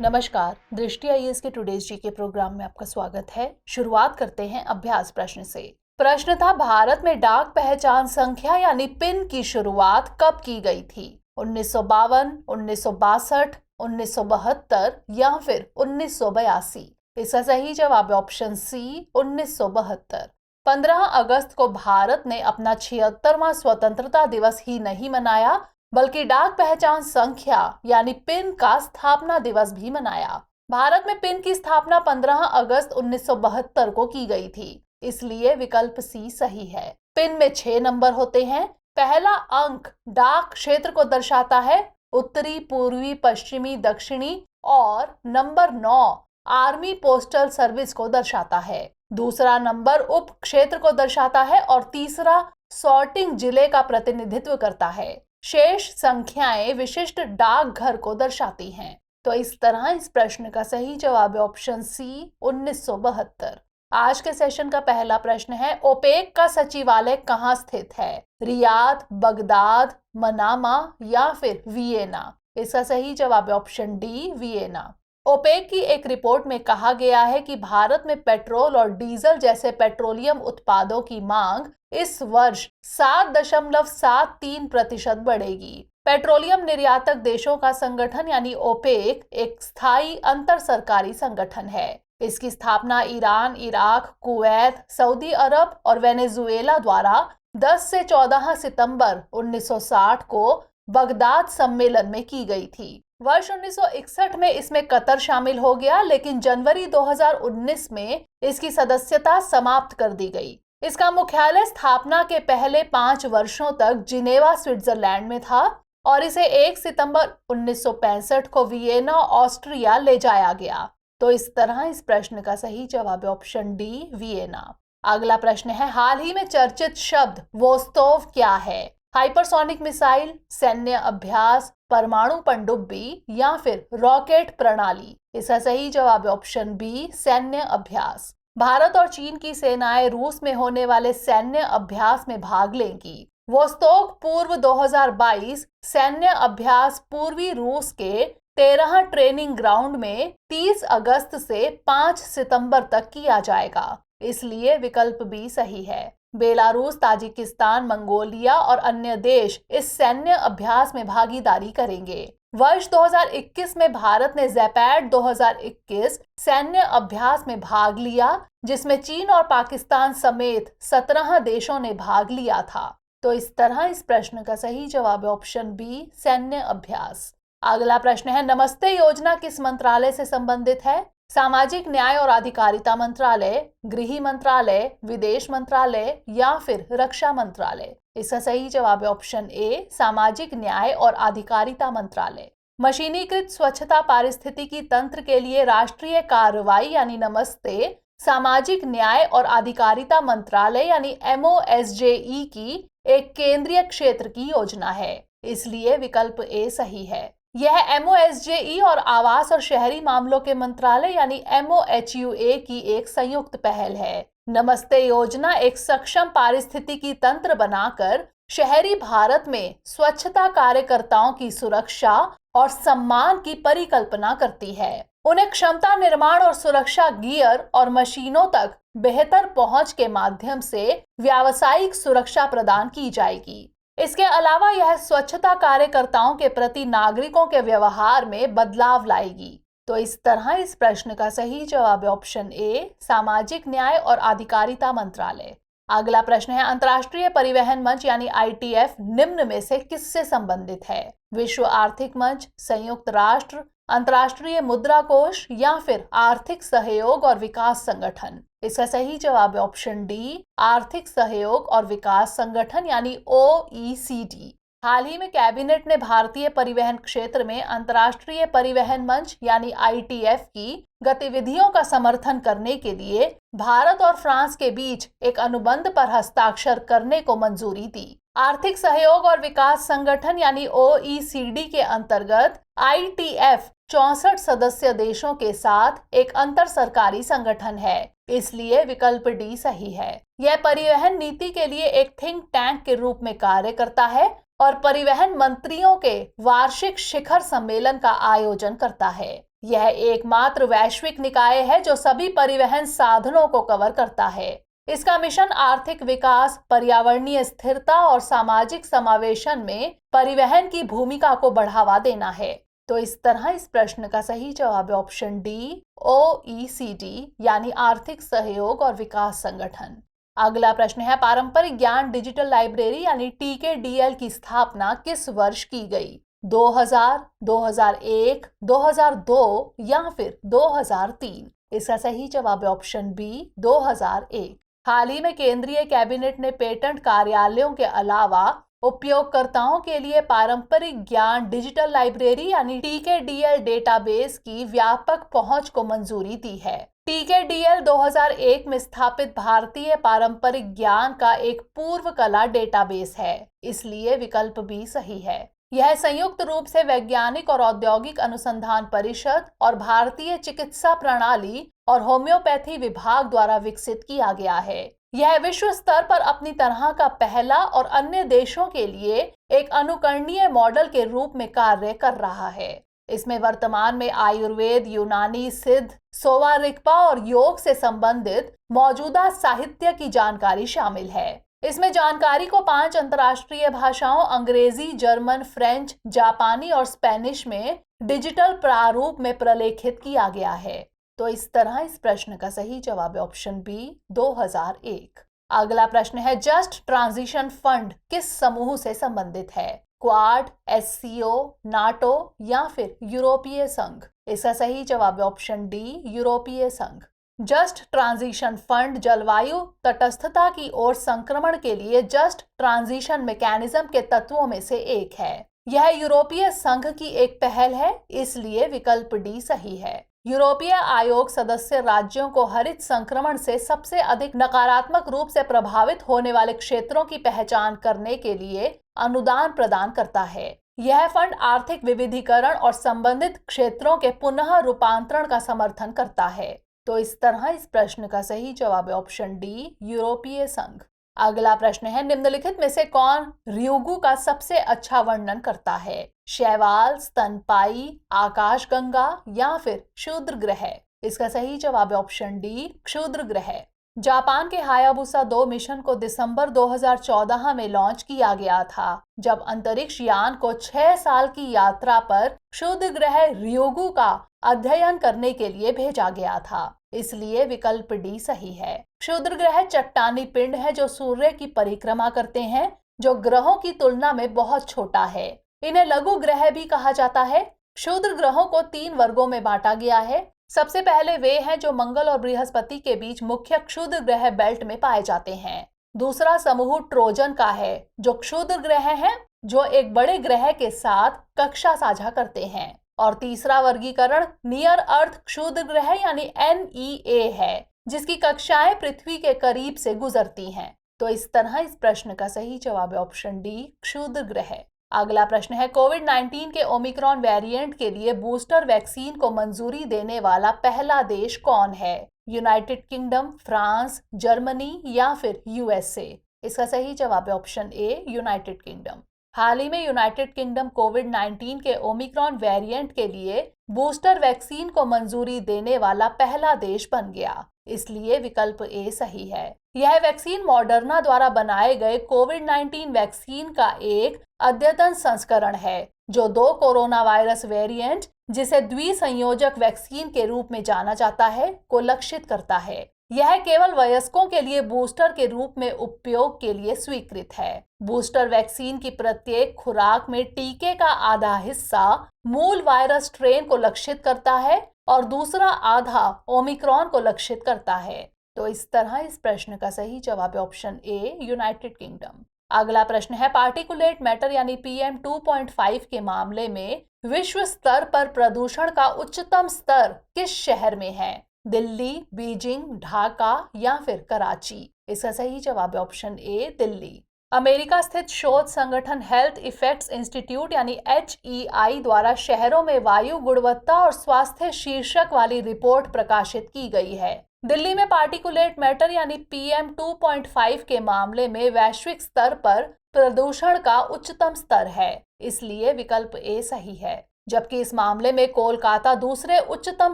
नमस्कार, दृष्टि आईएएस के टुडेज जी के प्रोग्राम में आपका स्वागत है। शुरुआत करते हैं अभ्यास प्रश्न से। प्रश्न था, भारत में डाक पहचान संख्या यानी पिन की शुरुआत कब की गई थी? 1952, 1962, 1972 या फिर 1982? इसका सही जवाब है ऑप्शन सी, 1972। 15 अगस्त को भारत ने अपना 76वां स्वतंत्रता दिवस ही नहीं मनाया, बल्कि डाक पहचान संख्या यानी पिन का स्थापना दिवस भी मनाया। भारत में पिन की स्थापना 15 अगस्त 1972 को की गई थी, इसलिए विकल्प सी सही है। पिन में 6 नंबर होते हैं। पहला अंक डाक क्षेत्र को दर्शाता है, उत्तरी, पूर्वी, पश्चिमी, दक्षिणी, और नंबर 9 आर्मी पोस्टल सर्विस को दर्शाता है। दूसरा नंबर उप क्षेत्र को दर्शाता है और तीसरा सॉर्टिंग जिले का प्रतिनिधित्व करता है। शेष संख्याएं विशिष्ट डाकघर को दर्शाती हैं। तो इस तरह इस प्रश्न का सही जवाब है ऑप्शन सी, 1972। आज के सेशन का पहला प्रश्न है, ओपेक का सचिवालय कहाँ स्थित है? रियाद, बगदाद, मनामा या फिर वियना? इसका सही जवाब है ऑप्शन डी, वियना। ओपेक की एक रिपोर्ट में कहा गया है कि भारत में पेट्रोल और डीजल जैसे पेट्रोलियम उत्पादों की मांग इस वर्ष 7.73% बढ़ेगी। पेट्रोलियम निर्यातक देशों का संगठन यानी ओपेक एक स्थायी अंतर सरकारी संगठन है। इसकी स्थापना ईरान, इराक, कुवैत, सऊदी अरब और वेनेजुएला द्वारा 10 से 14 सितंबर 1960 को बगदाद सम्मेलन में की गई थी। वर्ष 1961 में इसमें कतर शामिल हो गया, लेकिन जनवरी 2019 में इसकी सदस्यता समाप्त कर दी गई। इसका मुख्यालय स्थापना के पहले 5 वर्षों तक जिनेवा, स्विट्जरलैंड में था और इसे 1 सितंबर 1965 को वियना, ऑस्ट्रिया ले जाया गया। तो इस तरह इस प्रश्न का सही जवाब है ऑप्शन डी, वियना। अगला प्रश्न है, हाल ही में चर्चित शब्द वोस्तोव क्या है? हाइपरसोनिक मिसाइल, सैन्य अभ्यास, परमाणु पनडुब्बी या फिर रॉकेट प्रणाली? इसका सही जवाब है ऑप्शन बी, सैन्य अभ्यास। भारत और चीन की सेनाएं रूस में होने वाले सैन्य अभ्यास में भाग लेंगी। वोस्तोक पूर्व 2022 सैन्य अभ्यास पूर्वी रूस के 13 ट्रेनिंग ग्राउंड में 30 अगस्त से 5 सितंबर तक किया जाएगा, इसलिए विकल्प बी सही है। बेलारूस, ताजिकिस्तान, मंगोलिया और अन्य देश इस सैन्य अभ्यास में भागीदारी करेंगे। वर्ष 2021 में भारत ने ज़ैपैड 2021 सैन्य अभ्यास में भाग लिया, जिसमें चीन और पाकिस्तान समेत 17 देशों ने भाग लिया था। तो इस तरह इस प्रश्न का सही जवाब है ऑप्शन बी, सैन्य अभ्यास। अगला प्रश्न है, नमस्ते योजना किस मंत्रालय से संबंधित है? सामाजिक न्याय और अधिकारिता मंत्रालय, गृह मंत्रालय, विदेश मंत्रालय या फिर रक्षा मंत्रालय? इसका सही जवाब है ऑप्शन ए, सामाजिक न्याय और अधिकारिता मंत्रालय। मशीनीकृत स्वच्छता पारिस्थितिकी तंत्र के लिए राष्ट्रीय कार्रवाई यानी नमस्ते सामाजिक न्याय और अधिकारिता मंत्रालय यानी MOSJE की एक केंद्रीय क्षेत्र की योजना है, इसलिए विकल्प ए सही है। यह MOSJE और आवास और शहरी मामलों के मंत्रालय यानी MOHUA की एक संयुक्त पहल है। नमस्ते योजना एक सक्षम पारिस्थितिकी तंत्र बनाकर शहरी भारत में स्वच्छता कार्यकर्ताओं की सुरक्षा और सम्मान की परिकल्पना करती है। उन्हें क्षमता निर्माण और सुरक्षा गियर और मशीनों तक बेहतर पहुंच के माध्यम से व्यावसायिक सुरक्षा प्रदान की जाएगी। इसके अलावा यह स्वच्छता कार्यकर्ताओं के प्रति नागरिकों के व्यवहार में बदलाव लाएगी। तो इस तरह इस प्रश्न का सही जवाब है ऑप्शन ए, सामाजिक न्याय और अधिकारिता मंत्रालय। अगला प्रश्न है, अंतर्राष्ट्रीय परिवहन मंच यानी ITF निम्न में से किससे संबंधित है? विश्व आर्थिक मंच, संयुक्त राष्ट्र, अंतर्राष्ट्रीय मुद्रा कोष या फिर आर्थिक सहयोग और विकास संगठन? इसका सही जवाब है ऑप्शन डी, आर्थिक सहयोग और विकास संगठन यानी OECD। हाल ही में कैबिनेट ने भारतीय परिवहन क्षेत्र में अंतर्राष्ट्रीय परिवहन मंच यानी ITF की गतिविधियों का समर्थन करने के लिए भारत और फ्रांस के बीच एक अनुबंध पर हस्ताक्षर करने को मंजूरी दी। आर्थिक सहयोग और विकास संगठन यानी OECD के अंतर्गत ITF 64 सदस्य देशों के साथ एक अंतर सरकारी संगठन है, इसलिए विकल्प डी सही है। यह परिवहन नीति के लिए एक थिंक टैंक के रूप में कार्य करता है और परिवहन मंत्रियों के वार्षिक शिखर सम्मेलन का आयोजन करता है। यह एकमात्र वैश्विक निकाय है जो सभी परिवहन साधनों को कवर करता है। इसका मिशन आर्थिक विकास, पर्यावरणीय स्थिरता और सामाजिक समावेशन में परिवहन की भूमिका को बढ़ावा देना है। तो इस तरह इस प्रश्न का सही जवाब है ऑप्शन डी, OECD यानी आर्थिक सहयोग और विकास संगठन। अगला प्रश्न है, पारंपरिक ज्ञान डिजिटल लाइब्रेरी यानी TKDL की स्थापना किस वर्ष की गई? 2000, 2001, 2002 या फिर 2003? इसका सही जवाब है ऑप्शन बी, 2001। हाल ही में केंद्रीय कैबिनेट ने पेटेंट कार्यालयों के अलावा उपयोगकर्ताओं के लिए पारंपरिक ज्ञान डिजिटल लाइब्रेरी यानी TKDL डेटाबेस की व्यापक पहुंच को मंजूरी दी है। TKDL 2001 में स्थापित भारतीय पारंपरिक ज्ञान का एक पूर्व कला डेटाबेस है, इसलिए विकल्प बी सही है। यह संयुक्त रूप से वैज्ञानिक और औद्योगिक अनुसंधान परिषद और भारतीय चिकित्सा प्रणाली और होम्योपैथी विभाग द्वारा विकसित किया गया है। यह विश्व स्तर पर अपनी तरह का पहला और अन्य देशों के लिए एक अनुकरणीय मॉडल के रूप में कार्य कर रहा है। इसमें वर्तमान में आयुर्वेद, यूनानी, सिद्ध, सोवा रिगपा और योग से संबंधित मौजूदा साहित्य की जानकारी शामिल है। इसमें जानकारी को 5 अंतर्राष्ट्रीय भाषाओं अंग्रेजी, जर्मन, फ्रेंच, जापानी और स्पेनिश में डिजिटल प्रारूप में प्रलेखित किया गया है। तो इस तरह इस प्रश्न का सही जवाब है ऑप्शन बी, 2001। अगला प्रश्न है, जस्ट ट्रांजिशन फंड किस समूह से संबंधित है? क्वाड, SCO, नाटो या फिर यूरोपीय संघ? इसका सही जवाब है ऑप्शन डी, यूरोपीय संघ। जस्ट ट्रांजिशन फंड जलवायु तटस्थता की ओर संक्रमण के लिए जस्ट ट्रांजिशन मैकेनिज्म के तत्वों में से एक है। यह यूरोपीय संघ की एक पहल है, इसलिए विकल्प डी सही है। यूरोपीय आयोग सदस्य राज्यों को हरित संक्रमण से सबसे अधिक नकारात्मक रूप से प्रभावित होने वाले क्षेत्रों की पहचान करने के लिए अनुदान प्रदान करता है। यह फंड आर्थिक विविधीकरण और संबंधित क्षेत्रों के पुनः रूपांतरण का समर्थन करता है। तो इस तरह इस प्रश्न का सही जवाब है ऑप्शन डी, यूरोपीय संघ। अगला प्रश्न है, निम्नलिखित में से कौन र्यूगु का सबसे अच्छा वर्णन करता है? शैवाल, स्तनपायी, आकाशगंगा या फिर क्षुद्र ग्रह? इसका सही जवाब है ऑप्शन डी, क्षुद्र ग्रह। जापान के हायाबुसा 2 मिशन को दिसंबर 2014 में लॉन्च किया गया था, जब अंतरिक्ष यान को 6 साल की यात्रा पर क्षुद्र ग्रह र्यूगु का अध्ययन करने के लिए भेजा गया था, इसलिए विकल्प डी सही है। क्षुद्र ग्रह चट्टानी पिंड है जो सूर्य की परिक्रमा करते हैं, जो ग्रहों की तुलना में बहुत छोटा है। इन्हें लघु ग्रह भी कहा जाता है। क्षुद्र ग्रहों को 3 वर्गों में बांटा गया है। सबसे पहले वे हैं जो मंगल और बृहस्पति के बीच मुख्य क्षुद्र ग्रह बेल्ट में पाए जाते हैं। दूसरा समूह ट्रोजन का है, जो क्षुद्र ग्रह हैं जो एक बड़े ग्रह के साथ कक्षा साझा करते हैं। और तीसरा वर्गीकरण नियर अर्थ क्षुद्र ग्रह यानी NEA है, जिसकी कक्षाएं पृथ्वी के करीब से गुजरती हैं। तो इस तरह इस प्रश्न का सही जवाब है ऑप्शन डी, क्षुद्र ग्रह। अगला प्रश्न है, कोविड-19 के ओमिक्रॉन वेरिएंट के लिए बूस्टर वैक्सीन को मंजूरी देने वाला पहला देश कौन है? यूनाइटेड किंगडम, फ्रांस, जर्मनी या फिर USA? इसका सही जवाब है ऑप्शन ए, यूनाइटेड किंगडम। हाल ही में यूनाइटेड किंगडम कोविड-19 के ओमिक्रॉन वेरिएंट के लिए बूस्टर वैक्सीन को मंजूरी देने वाला पहला देश बन गया, इसलिए विकल्प ए सही है। यह वैक्सीन मॉडर्ना द्वारा बनाए गए कोविड-19 वैक्सीन का एक अद्यतन संस्करण है, जो 2 कोरोना वायरस वेरिएंट, जिसे द्विसंयोजक वैक्सीन के रूप में जाना जाता है, को लक्षित करता है। यह केवल वयस्कों के लिए बूस्टर के रूप में उपयोग के लिए स्वीकृत है। बूस्टर वैक्सीन की प्रत्येक खुराक में टीके का आधा हिस्सा मूल वायरस स्ट्रेन को लक्षित करता है और दूसरा आधा ओमिक्रॉन को लक्षित करता है। तो इस तरह इस प्रश्न का सही जवाब है ऑप्शन ए, यूनाइटेड किंगडम। अगला प्रश्न है, पार्टिकुलेट मैटर यानी PM 2.5 के मामले में विश्व स्तर पर प्रदूषण का उच्चतम स्तर किस शहर में है? दिल्ली, बीजिंग, ढाका या फिर कराची? इसका सही जवाब है ऑप्शन ए, दिल्ली। अमेरिका स्थित शोध संगठन हेल्थ इफेक्ट्स इंस्टीट्यूट यानी HEI द्वारा शहरों में वायु गुणवत्ता और स्वास्थ्य शीर्षक वाली रिपोर्ट प्रकाशित की गई है। दिल्ली में पार्टिकुलेट मैटर यानी PM 2.5 के मामले में वैश्विक स्तर पर प्रदूषण का उच्चतम स्तर है, इसलिए विकल्प ए सही है। जबकि इस मामले में कोलकाता दूसरे उच्चतम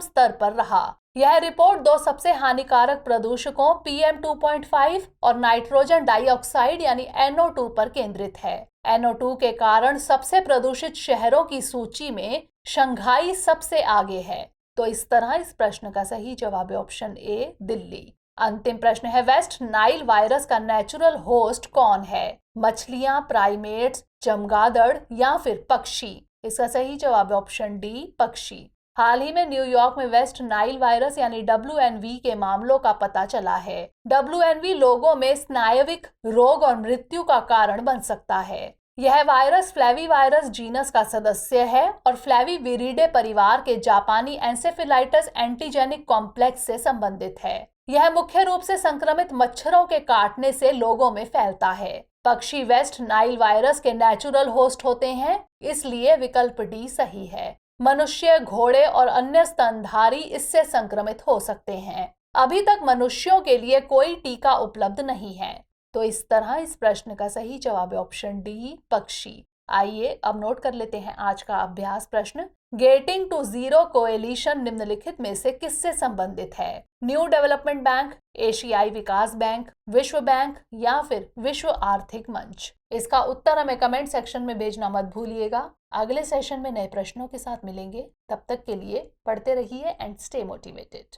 स्तर पर रहा। यह रिपोर्ट दो सबसे हानिकारक प्रदूषकों PM 2.5 और नाइट्रोजन डाइऑक्साइड यानी NO2 पर केंद्रित है। NO2 के कारण सबसे प्रदूषित शहरों की सूची में शंघाई सबसे आगे है। तो इस तरह इस प्रश्न का सही जवाब है ऑप्शन ए, दिल्ली। अंतिम प्रश्न है, वेस्ट नाइल वायरस का नेचुरल होस्ट कौन है? मछलियां, प्राइमेट्स, चमगादड़ या फिर पक्षी? इसका सही जवाब है ऑप्शन डी, पक्षी। हाल ही में न्यूयॉर्क में वेस्ट नाइल वायरस यानी WNV के मामलों का पता चला है। WNV लोगों में स्नायविक रोग और मृत्यु का कारण बन सकता है। यह वायरस फ्लेवीवायरस जीनस का सदस्य है और फ्लेविविरिडे परिवार के जापानी एंसेफेलाइटिस एंटीजेनिक कॉम्प्लेक्स से संबंधित है। यह मुख्य रूप से संक्रमित मच्छरों के काटने से लोगों में फैलता है। पक्षी वेस्ट नाइल वायरस के नेचुरल होस्ट होते हैं, इसलिए विकल्प डी सही है। मनुष्य, घोड़े और अन्य स्तनधारी इससे संक्रमित हो सकते हैं। अभी तक मनुष्यों के लिए कोई टीका उपलब्ध नहीं है। तो इस तरह इस प्रश्न का सही जवाब है ऑप्शन डी, पक्षी। आइए अब नोट कर लेते हैं आज का अभ्यास प्रश्न। गेटिंग टू जीरो कोएलिशन निम्नलिखित में से किससे संबंधित है? न्यू डेवलपमेंट बैंक, एशियाई विकास बैंक, विश्व बैंक या फिर विश्व आर्थिक मंच? इसका उत्तर हमें कमेंट सेक्शन में भेजना मत भूलिएगा। अगले सेशन में नए प्रश्नों के साथ मिलेंगे। तब तक के लिए पढ़ते रहिए एंड स्टे मोटिवेटेड।